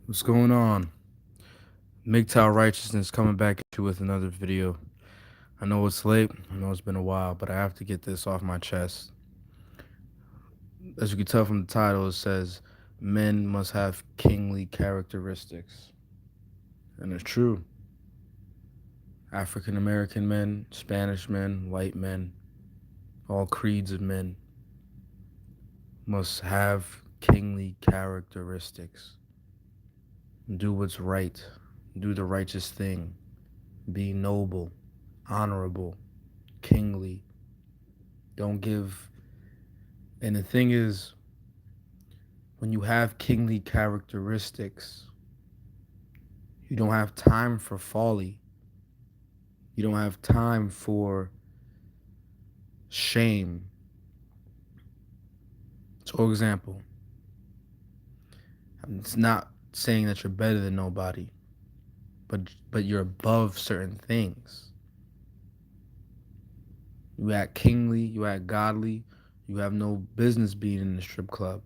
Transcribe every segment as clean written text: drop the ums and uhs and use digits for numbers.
What's going on? Mgtow Righteousness coming back at you with another video. I know it's late, I know it's been a while, but I have to get this off my chest. As you can tell from the title, it says, Men must have kingly characteristics. And it's true. African American men, Spanish men, white men, all creeds of men must have kingly characteristics. Do what's right, do the righteous thing, be noble, honorable, kingly. Don't give. And the thing is, when you have kingly characteristics, you don't have time for folly. You don't have time for shame. So, for example, it's not saying that you're better than nobody, but you're above certain things. You act kingly, you act godly, you have no business being in the strip club.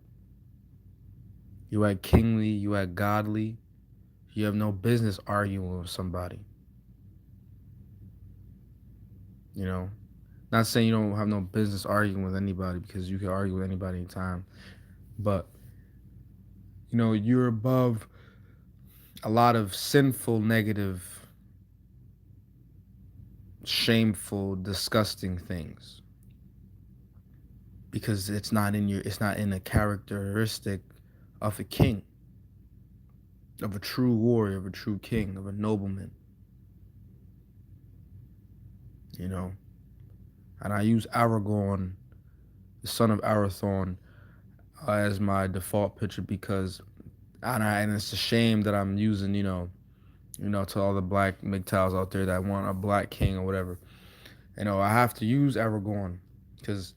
You act kingly, you act godly, you have no business arguing with somebody. You know, not saying you don't have no business arguing with anybody, because you can argue with anybody anytime, but you're above a lot of sinful, negative, shameful, disgusting things, because it's not in a characteristic of a king, of a true warrior, of a true king, of a nobleman. You know, and I use Aragorn, the son of Arathorn, as my default picture because, and it's a shame that I'm using, to all the black Mgtows out there that want a black king or whatever. I have to use Aragorn because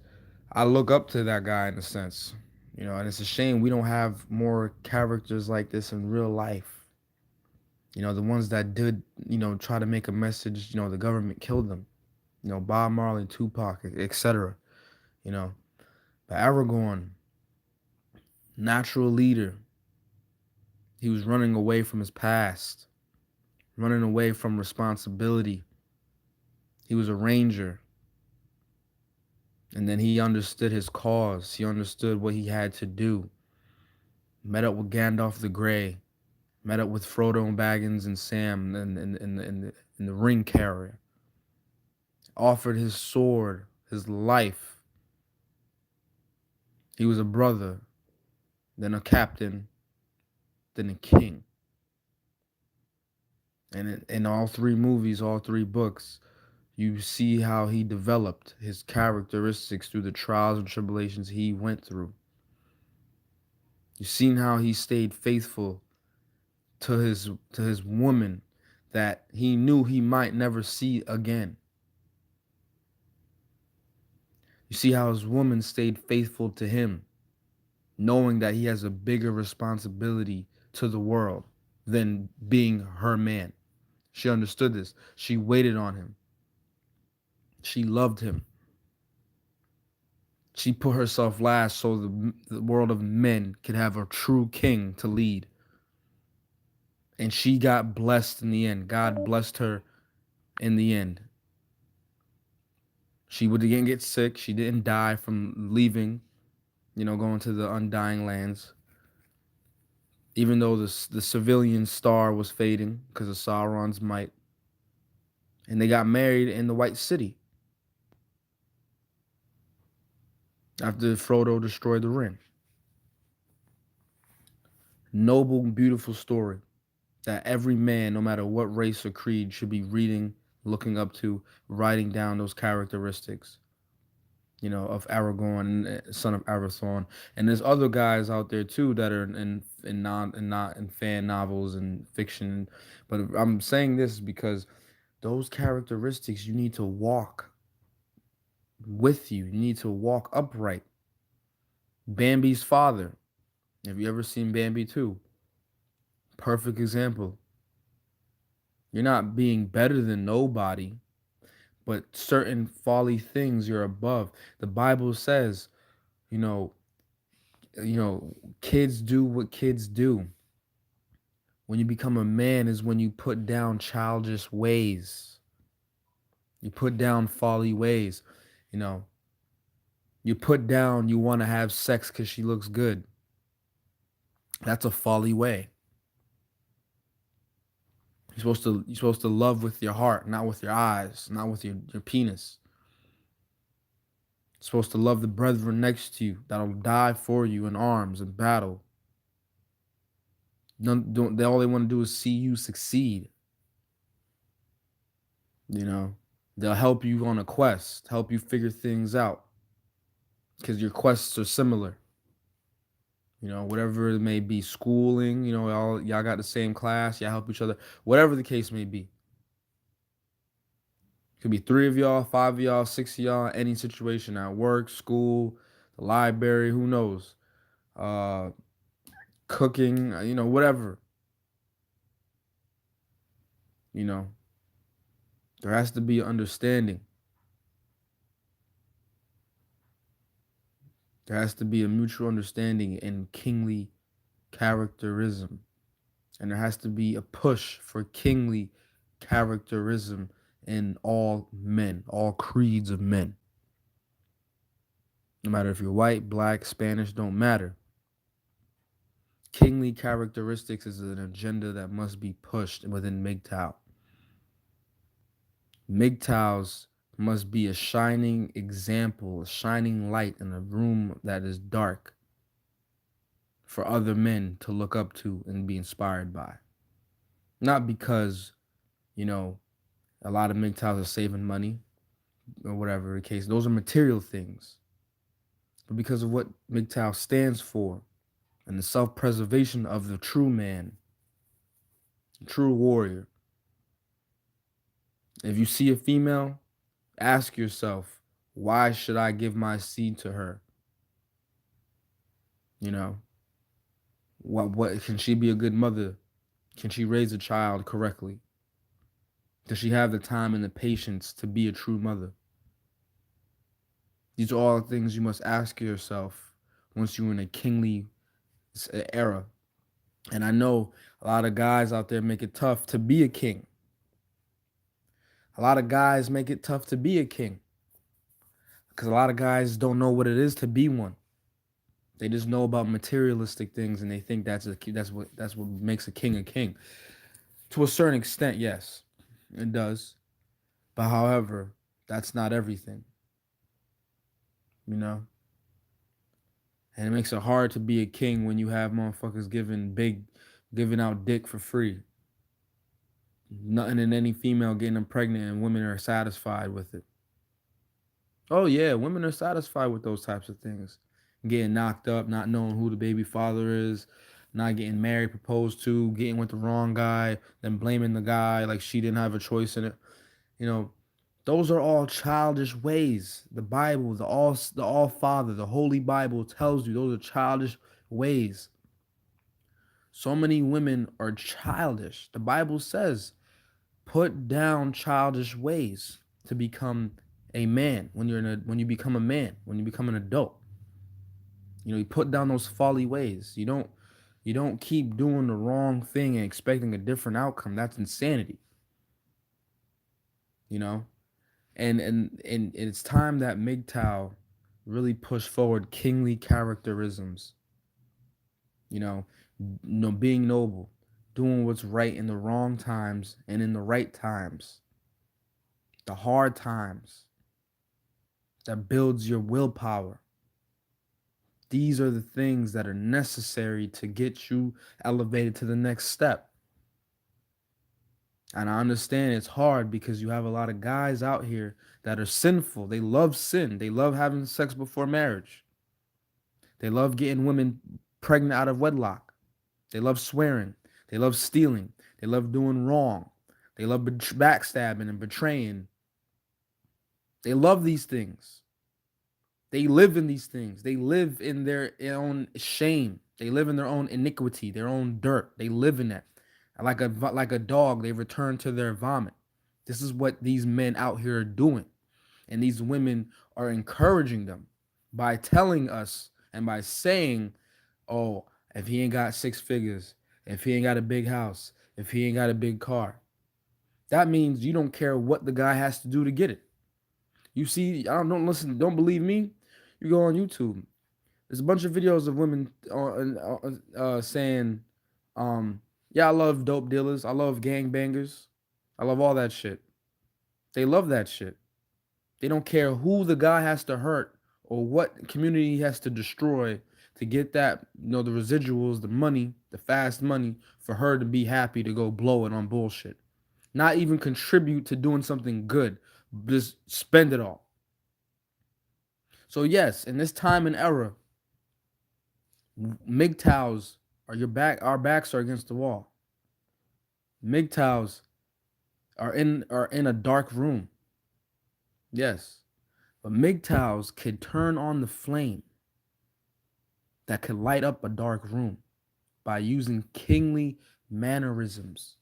I look up to that guy in a sense. And it's a shame we don't have more characters like this in real life. The ones that did, try to make a message, the government killed them. Bob Marley, Tupac, etc. You know, but Aragorn, natural leader, he was running away from his past, running away from responsibility. He was a ranger. And then he understood his cause. He understood what he had to do. Met up with Gandalf the Grey. Met up with Frodo and Baggins and Sam in the ring carrier. Offered his sword, his life. He was a brother, then a captain, then a king. And in all three movies, all three books, you see how he developed his characteristics through the trials and tribulations he went through. You've seen how he stayed faithful to his woman that he knew he might never see again. You see how his woman stayed faithful to him, knowing that he has a bigger responsibility to the world than being her man. She understood this. She waited on him. She loved him. She put herself last so the world of men could have a true king to lead. And she got blessed in the end. God blessed her in the end. She didn't get sick. She didn't die from leaving, going to the undying lands. Even though the civilian star was fading because of Sauron's might. And they got married in the White City after Frodo destroyed the ring. Noble, beautiful story that every man, no matter what race or creed, should be reading, looking up to, writing down those characteristics, of Aragorn, son of Arathorn. And there's other guys out there too that are not in fan novels and fiction. But I'm saying this because those characteristics you need to walk with you. You need to walk upright. Bambi's father. Have you ever seen Bambi 2? Perfect example. You're not being better than nobody, but certain folly things you're above. The Bible says, you know, kids do what kids do. When you become a man is when you put down childish ways. You put down folly ways. You know, you put down you want to have sex because she looks good. That's a folly way. You're supposed to love with your heart, not with your eyes, not with your penis. You're supposed to love the brethren next to you that'll die for you in arms in battle. None, don't, they all they want to do is see you succeed. You know, they'll help you on a quest, help you figure things out because your quests are similar. You know, whatever it may be, schooling. You know, y'all got the same class. Y'all help each other. Whatever the case may be. Could be three of y'all, five of y'all, six of y'all, any situation at work, school, the library, who knows? Uh, Cooking, you know, whatever. You know, there has to be understanding. There has to be a mutual understanding and kingly characterism. And there has to be a push for kingly characterism in all men, all creeds of men. No matter if you're white, black, Spanish, don't matter. Kingly characteristics is an agenda that must be pushed within Mgtow. Mgtows must be a shining example, a shining light in a room that is dark for other men to look up to and be inspired by. Not because, you know, a lot of Mgtows are saving money or whatever the case. Those are material things. But because of what Mgtow stands for and the self-preservation of the true man, the true warrior. If you see a female, ask yourself, why should I give my seed to her? You know, what can she be a good mother? Can she raise a child correctly? Does she have the time and the patience to be a true mother? These are all things you must ask yourself once you're in a kingly era. And I know a lot of guys out there make it tough to be a king. A lot of guys make it tough to be a king because a lot of guys don't know what it is to be one. They just know about materialistic things and they think that's what makes a king a king. To a certain extent, yes, it does. But however, that's not everything, you know? And it makes it hard to be a king when you have motherfuckers giving out dick for free. Nothing in any female getting them pregnant and women are satisfied with it. Oh yeah, women are satisfied with those types of things. Getting knocked up, not knowing who the baby father is, not getting married, proposed to, getting with the wrong guy, then blaming the guy like she didn't have a choice in it. You know, those are all childish ways. The Bible, the all Father, the Holy Bible tells you those are childish ways. So many women are childish. The Bible says, put down childish ways to become a man when you become a man, when you become an adult. You know, you put down those folly ways. You don't keep doing the wrong thing and expecting a different outcome. That's insanity. You know? And it's time that Mgtow really push forward kingly characterisms. Being noble, doing what's right in the wrong times and in the right times, the hard times that builds your willpower. These are the things that are necessary to get you elevated to the next step. And I understand it's hard because you have a lot of guys out here that are sinful. They love sin. They love having sex before marriage. They love getting women pregnant out of wedlock. They love swearing. They love stealing. They love doing wrong. They love backstabbing and betraying. They love these things. They live in these things. They live in their own shame. They live in their own iniquity, their own dirt. They live in that. Like a dog, they return to their vomit. This is what these men out here are doing. And these women are encouraging them by telling us and by saying, oh, if he ain't got six figures, if he ain't got a big house, if he ain't got a big car. That means you don't care what the guy has to do to get it. You see, don't listen, don't believe me. You go on YouTube. There's a bunch of videos of women saying, "Yeah, I love dope dealers. I love gangbangers. I love all that shit." They love that shit. They don't care who the guy has to hurt or what community he has to destroy to get that, the residuals, the money, the fast money for her to be happy to go blow it on bullshit. Not even contribute to doing something good. Just spend it all. So yes, in this time and era, MGTOWs our backs are against the wall. MGTOWs are in a dark room. Yes. But MGTOWs could turn on the flame that could light up a dark room by using kingly mannerisms,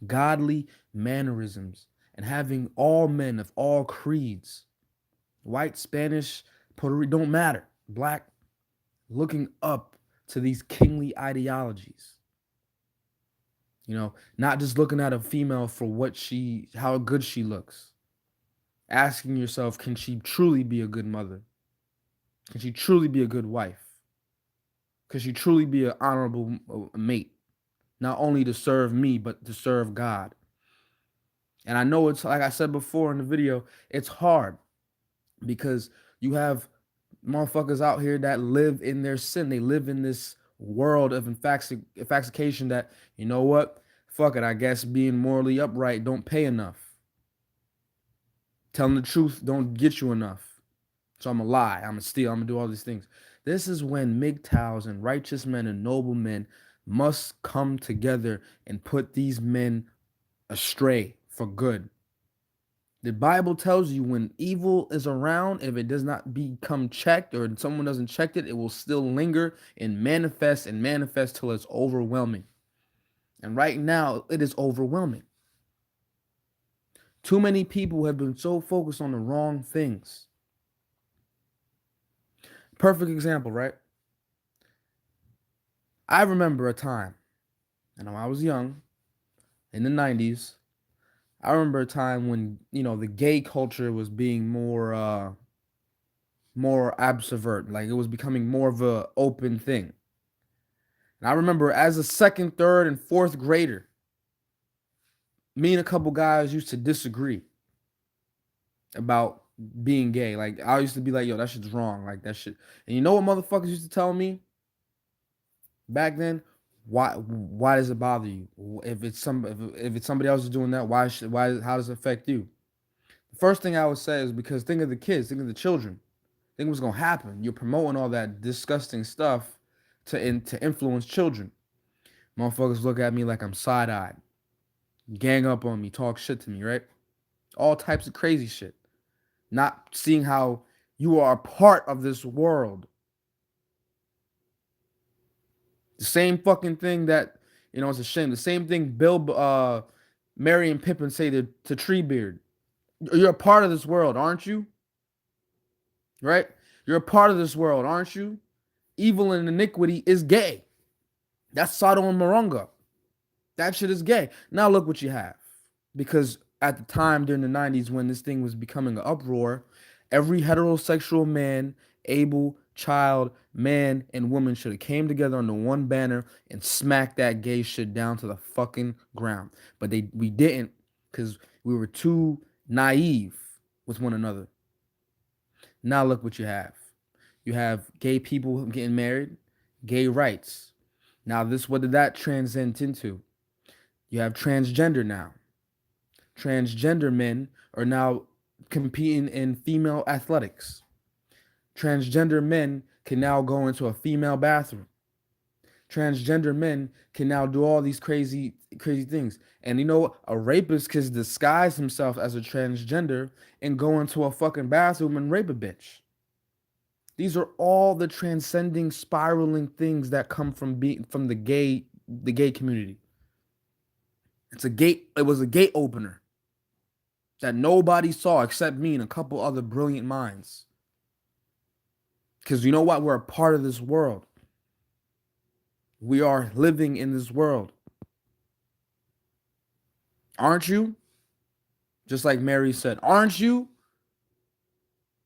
godly mannerisms, and having all men of all creeds, white, Spanish, Puerto Rican, don't matter, black, looking up to these kingly ideologies. Not just looking at a female for how good she looks. Asking yourself, can she truly be a good mother? Can she truly be a good wife? Can she truly be an honorable mate? Not only to serve me, but to serve God. And I know it's like I said before in the video, it's hard because you have motherfuckers out here that live in their sin. They live in this world of intoxication that, you know what? Fuck it. I guess being morally upright don't pay enough. Telling the truth don't get you enough. So I'm gonna lie. I'm gonna steal. I'm gonna do all these things. This is when Mgtows and righteous men and noble men must come together and put these men astray for good. The Bible tells you when evil is around, if it does not become checked or someone doesn't check it, it will still linger and manifest till it's overwhelming. And right now, it is overwhelming. Too many people have been so focused on the wrong things. Perfect example, right? I remember a time, and when I was young, in the 90s, I remember a time when, the gay culture was being more absurd, like it was becoming more of a open thing. And I remember as a second, third, and fourth grader, me and a couple guys used to disagree about being gay. Like I used to be like, yo, that shit's wrong. Like that shit. And you know what motherfuckers used to tell me back then? Why does it bother you? If it's somebody else is doing that, how does it affect you? The first thing I would say is because think of the kids, think of the children. Think what's gonna happen. You're promoting all that disgusting stuff to influence children. Motherfuckers look at me like I'm side-eyed, gang up on me, talk shit to me, right? All types of crazy shit. Not seeing how you are a part of this world. The same fucking thing that, it's a shame. The same thing Mary and Pippin say to Treebeard. You're a part of this world, aren't you? Right? You're a part of this world, aren't you? Evil and iniquity is gay. That's Sodom and Moronga. That shit is gay. Now look what you have. Because at the time during the 90s when this thing was becoming an uproar, every heterosexual man, able, child, man, and woman should have came together under one banner and smacked that gay shit down to the fucking ground. But we didn't because we were too naive with one another. Now look what you have. You have gay people getting married, gay rights. Now what did that transcend into? You have transgender now. Transgender men are now competing in female athletics. Transgender men can now go into a female bathroom. Transgender men can now do all these crazy things. And a rapist can disguise himself as a transgender and go into a fucking bathroom and rape a bitch. These are all the transcending, spiraling things that come from the gay community. It was a gate opener that nobody saw except me and a couple other brilliant minds. Because you know what? We're a part of this world. We are living in this world, aren't you? Just like Mary said, aren't you?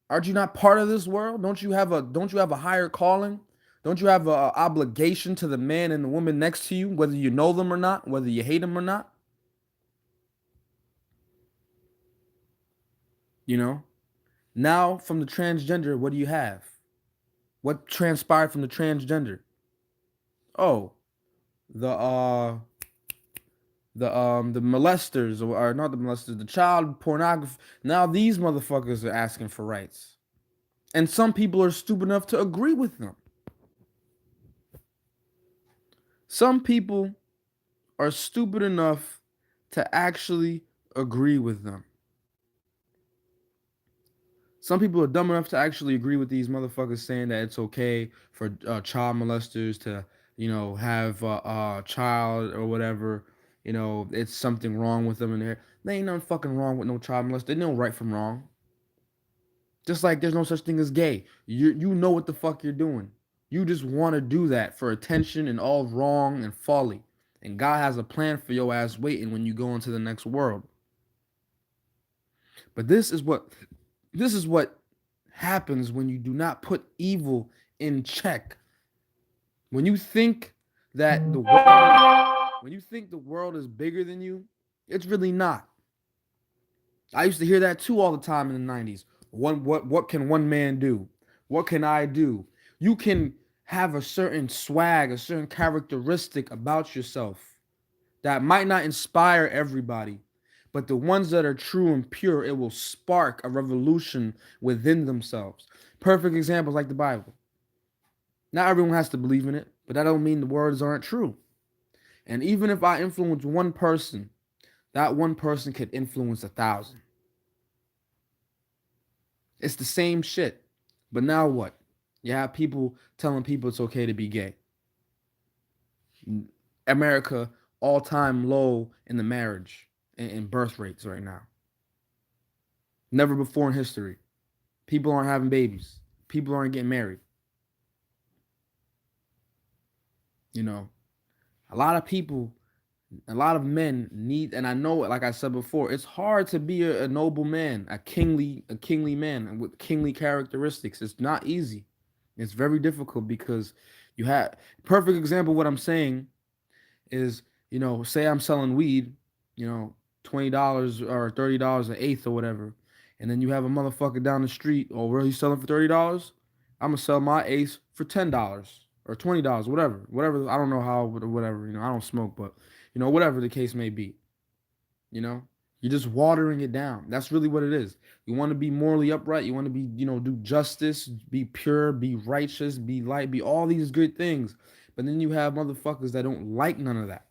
Aren't you not part of this world? Don't you have a higher calling? Don't you have a obligation to the man and the woman next to you, whether you know them or not, whether you hate them or not? You know. Now from the transgender, what do you have? What transpired from the transgender? Oh, the molesters, or not the molesters, the child pornography. Now these motherfuckers are asking for rights, and some people are stupid enough to agree with them. Some people are stupid enough to actually agree with them. Some people are dumb enough to actually agree with these motherfuckers saying that it's okay for child molesters to, have a child or whatever. It's something wrong with them in there. There ain't nothing fucking wrong with no child molester. They know right from wrong. Just like there's no such thing as gay. You know what the fuck you're doing. You just want to do that for attention and all wrong and folly. And God has a plan for your ass waiting when you go into the next world. But this is what happens when you do not put evil in check. When you think that the world when you think the world is bigger than you, it's really not. I used to hear that too all the time in the 90s. What can one man do? What can I do? You can have a certain swag, a certain characteristic about yourself that might not inspire everybody, but the ones that are true and pure, it will spark a revolution within themselves. Perfect examples like the Bible. Not everyone has to believe in it, but that don't mean the words aren't true. And even if I influence one person, that one person could influence 1,000. It's the same shit. But now what? You have people telling people it's okay to be gay. America, all-time low in the marriage and birth rates right now. Never before in history. People aren't having babies. People aren't getting married. You know, a lot of people, a lot of men need, and I know, like I said before, it's hard to be a noble man, a kingly man with kingly characteristics. It's not easy. It's very difficult because you have perfect example of what I'm saying is, say I'm selling weed, you know, $20 or $30 an eighth or whatever, and then you have a motherfucker down the street, oh, where he's selling for $30, I'm gonna sell my eighth for $10 or $20, whatever. I don't know how, whatever. I don't smoke, but whatever the case may be, you know. You're just watering it down. That's really what it is. You want to be morally upright. You want to be, do justice, be pure, be righteous, be light, be all these good things. But then you have motherfuckers that don't like none of that.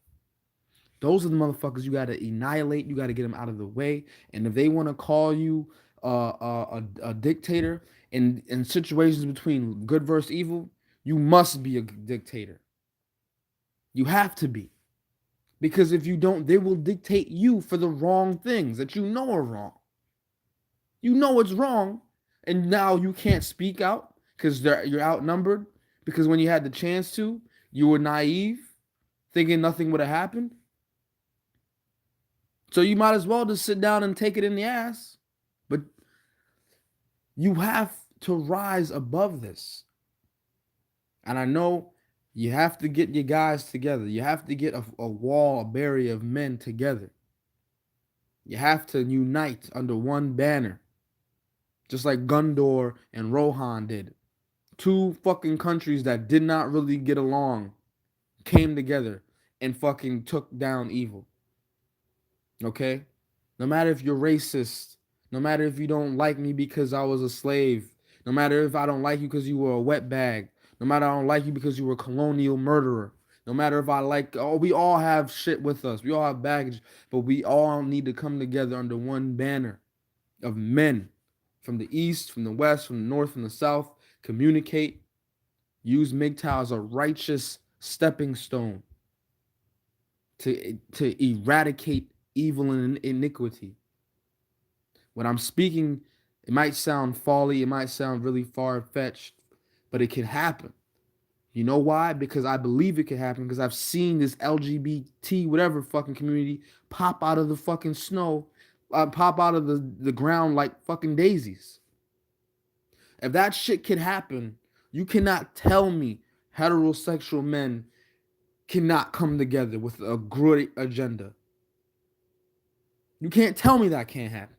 Those are the motherfuckers you got to annihilate. You got to get them out of the way. And if they want to call you a dictator in situations between good versus evil, you must be a dictator. You have to be. Because if you don't, they will dictate you for the wrong things that you know are wrong. You know it's wrong, and now you can't speak out because you're outnumbered. Because when you had the chance to, you were naive, thinking nothing would have happened. So you might as well just sit down and take it in the ass. But you have to rise above this. And I know you have to get your guys together. You have to get a wall, a barrier of men together. You have to unite under one banner, just like Gondor and Rohan did. Two fucking countries that did not really get along came together and fucking took down evil. Okay? No matter if you're racist, no matter if you don't like me because I was a slave, no matter if I don't like you because you were a wetbag, no matter I don't like you because you were a colonial murderer, no matter if I like, oh, we all have shit with us. We all have baggage, but we all need to come together under one banner of men from the east, from the west, from the north, from the south, communicate, use Mgtow as a righteous stepping stone to eradicate evil and iniquity. When I'm speaking, it might sound folly, it might sound really far fetched, but it can happen. You know why? Because I believe it can happen. Because I've seen this LGBT whatever fucking community pop out of the fucking snow, pop out of the ground like fucking daisies. If that shit can happen, you cannot tell me heterosexual men cannot come together with a great agenda. You can't tell me that can't happen.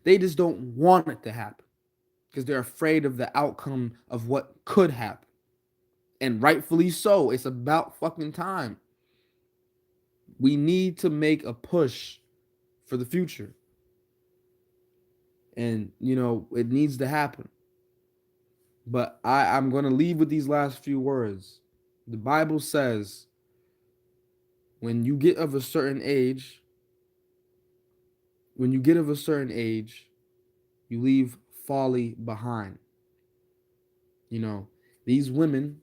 They just don't want it to happen because they're afraid of the outcome of what could happen. And rightfully so. It's about fucking time. We need to make a push for the future. And, it needs to happen. But I'm going to leave with these last few words. The Bible says, when you get of a certain age, you leave folly behind. These women,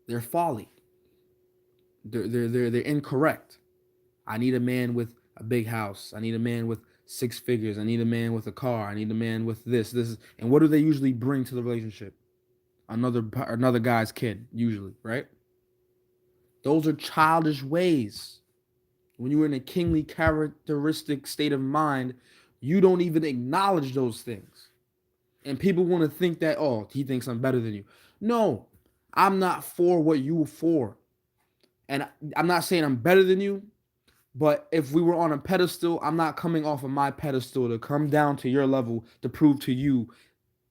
they're folly. They're incorrect. I need a man with a big house. I need a man with 6 figures. I need a man with a car. I need a man with this. And what do they usually bring to the relationship? Another guy's kid, usually, right? Those are childish ways. When you're in a kingly characteristic state of mind, you don't even acknowledge those things. And people want to think that, oh, he thinks I'm better than you. No, I'm not for what you were for. And I'm not saying I'm better than you, but if we were on a pedestal, I'm not coming off of my pedestal to come down to your level to prove to you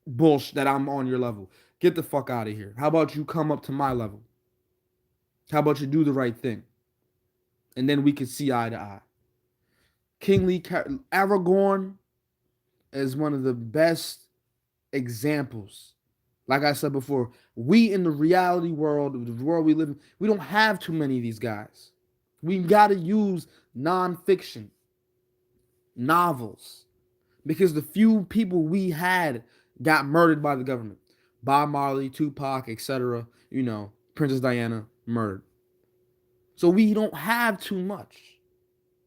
bullshit that I'm on your level. Get the fuck out of here. How about you come up to my level? How about you do the right thing? And then we can see eye to eye. Aragorn is one of the best examples. Like I said before, we in the reality world, the world we live in, we don't have too many of these guys. We got to use nonfiction, novels, because the few people we had got murdered by the government. Bob Marley, Tupac, etc. Princess Diana murdered. So we don't have too much,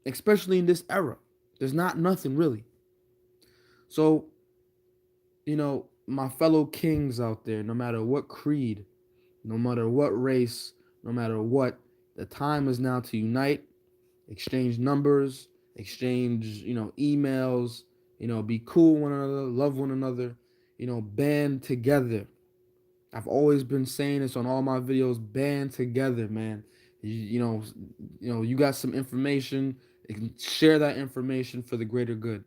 especially in this era. There's nothing really. So, my fellow kings out there, no matter what creed, no matter what race, no matter what, the time is now to unite, exchange numbers, exchange, emails, be cool with one another, love one another, band together. I've always been saying this on all my videos, band together, man. You got some information, share that information for the greater good.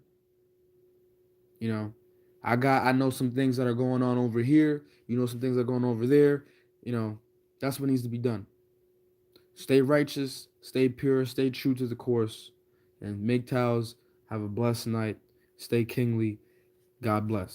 I know some things that are going on over here. Some things that are going on over there. That's what needs to be done. Stay righteous, stay pure, stay true to the course. And Mgtows, have a blessed night. Stay kingly. God bless.